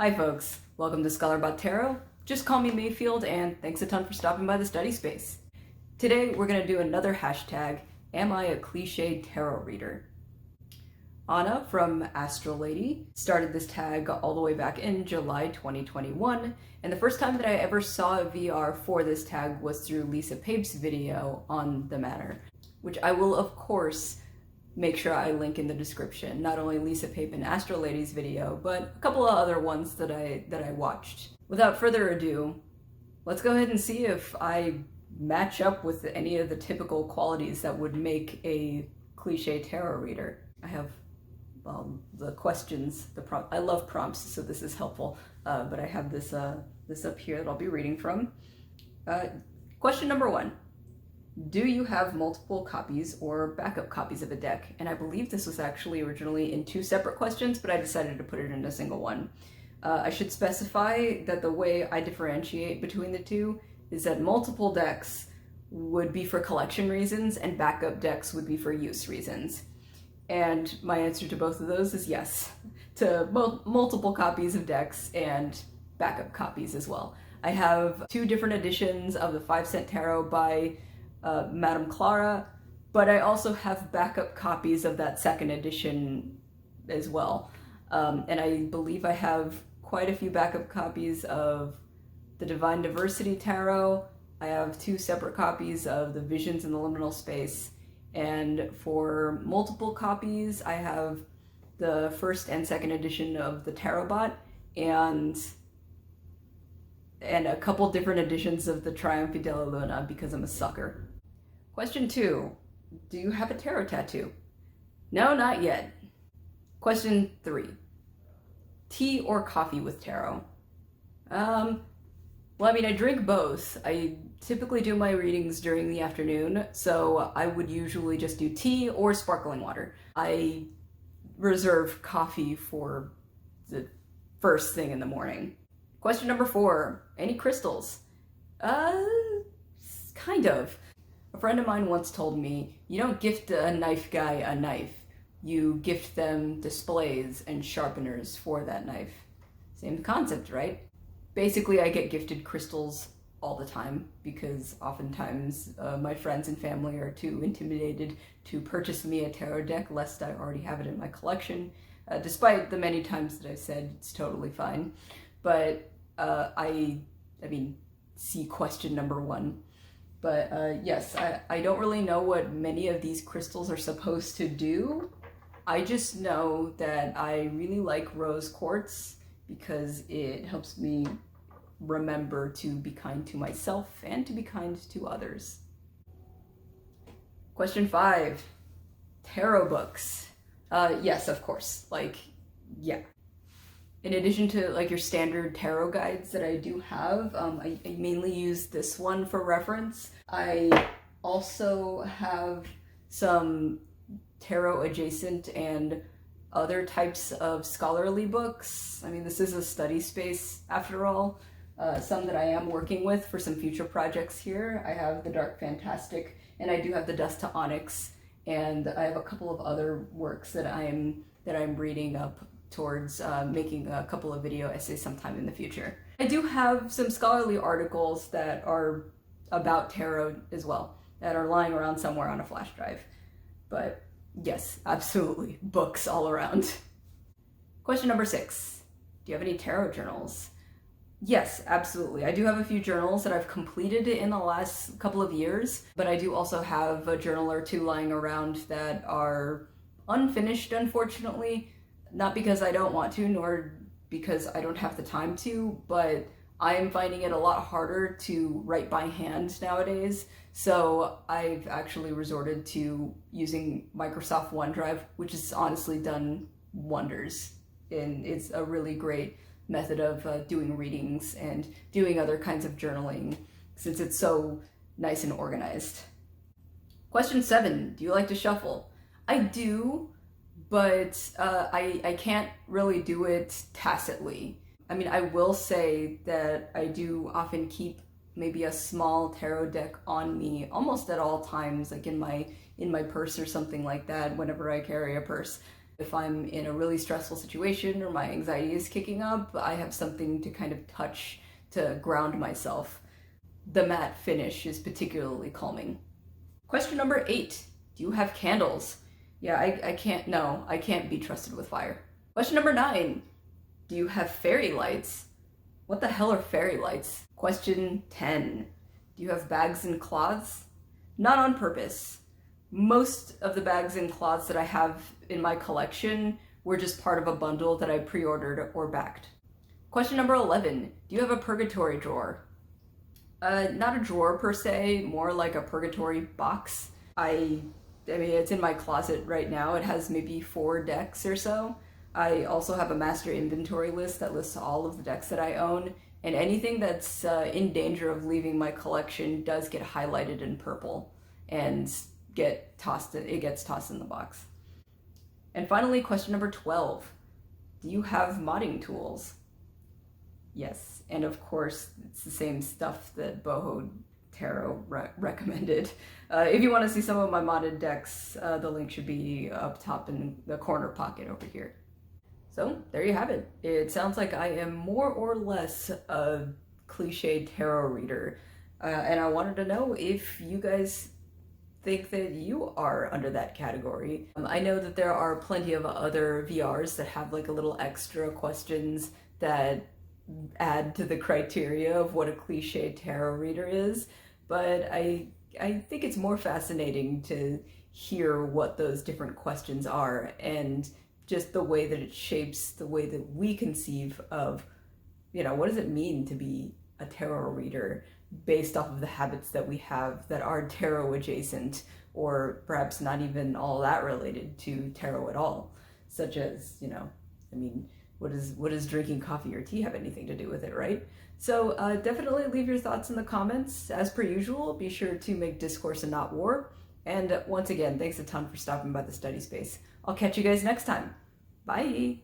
Hi folks, welcome to Scholar Tarot. Just call me Mayfield and thanks a ton for stopping by the study space. Today we're going to do another hashtag, Am I a Cliche Tarot Reader? Anna from Astral Lady started this tag all the way back in July 2021, and the first time that I ever saw a VR for this tag was through Lisa Pape's video on the matter, which I will of course make sure I link in the description. Not only Lisa Pape and Astral Lady's video, but a couple of other ones that I watched. Without further ado, let's go ahead and see if I match up with any of the typical qualities that would make a cliche tarot reader. I have the questions, I love prompts, so this is helpful, but I have this up here that I'll be reading from. Question number 1. Do you have multiple copies or backup copies of a deck? And I believe this was actually originally in 2 separate questions, but I decided to put it in a single one. I should specify that the way I differentiate between the two is that multiple decks would be for collection reasons and backup decks would be for use reasons. And my answer to both of those is yes, to multiple copies of decks and backup copies as well. I have 2 different editions of the 5-Cent Tarot by Madame Clara, but I also have backup copies of that 2nd edition as well. And I believe I have quite a few backup copies of the Divine Diversity Tarot. I have 2 separate copies of the Visions in the Liminal Space. And for multiple copies, I have the 1st and 2nd edition of the Tarot Bot and a couple different editions of the Triumph della Luna because I'm a sucker. Question 2. Do you have a tarot tattoo? No, not yet. Question 3. Tea or coffee with tarot? Well, I mean, I drink both. I typically do my readings during the afternoon, so I would usually just do tea or sparkling water. I reserve coffee for the first thing in the morning. Question number 4. Any crystals? Kind of. A friend of mine once told me, you don't gift a knife guy a knife. You gift them displays and sharpeners for that knife. Same concept, right? Basically, I get gifted crystals all the time because oftentimes my friends and family are too intimidated to purchase me a tarot deck lest I already have it in my collection, despite the many times that I've said it's totally fine. But I mean, see question number 1. But yes, I don't really know what many of these crystals are supposed to do. I just know that I really like rose quartz because it helps me remember to be kind to myself and to be kind to others. Question 5. Tarot books. Yes, of course. Yeah. In addition to your standard tarot guides that I do have, I mainly use this one for reference. I also have some tarot adjacent and other types of scholarly books. I mean, this is a study space after all. Some that I am working with for some future projects here. I have the Dark Fantastic, and I do have the Dust to Onyx, and I have a couple of other works that I'm reading up towards making a couple of video essays sometime in the future. I do have some scholarly articles that are about tarot as well, that are lying around somewhere on a flash drive. But yes, absolutely, books all around. Question number 6. Do you have any tarot journals? Yes, absolutely. I do have a few journals that I've completed in the last couple of years, but I do also have a journal or 2 lying around that are unfinished, unfortunately. Not because I don't want to, nor because I don't have the time to, but I am finding it a lot harder to write by hand nowadays. So I've actually resorted to using Microsoft OneDrive, which has honestly done wonders. And it's a really great method of doing readings and doing other kinds of journaling since it's so nice and organized. Question 7. Do you like to shuffle? I do. But I can't really do it tacitly. I mean, I will say that I do often keep maybe a small tarot deck on me almost at all times, like in my purse or something like that, whenever I carry a purse. If I'm in a really stressful situation or my anxiety is kicking up, I have something to kind of touch to ground myself. The matte finish is particularly calming. Question number 8. Do you have candles? Yeah, I can't be trusted with fire. Question number 9. Do you have fairy lights? What the hell are fairy lights? Question 10. Do you have bags and cloths? Not on purpose. Most of the bags and cloths that I have in my collection were just part of a bundle that I pre-ordered or backed. Question number 11. Do you have a purgatory drawer? Not a drawer per se, more like a purgatory box. I mean, it's in my closet right now. It has maybe 4 decks or so. I also have a master inventory list that lists all of the decks that I own, and anything that's in danger of leaving my collection does get highlighted in purple and gets tossed in the box. And finally, question number 12. Do you have modding tools? Yes, and of course, it's the same stuff that Boho Tarot recommended. If you want to see some of my modded decks, the link should be up top in the corner pocket over here. So there you have it. It sounds like I am more or less a cliche tarot reader, and I wanted to know if you guys think that you are under that category. I know that there are plenty of other VRs that have like a little extra questions that add to the criteria of what a cliche tarot reader is, but I think it's more fascinating to hear what those different questions are and just the way that it shapes the way that we conceive of, what does it mean to be a tarot reader based off of the habits that we have that are tarot adjacent, or perhaps not even all that related to tarot at all, such as, what does drinking coffee or tea have anything to do with it, right? So definitely leave your thoughts in the comments. As per usual, be sure to make discourse and not war. And once again, thanks a ton for stopping by the study space. I'll catch you guys next time. Bye!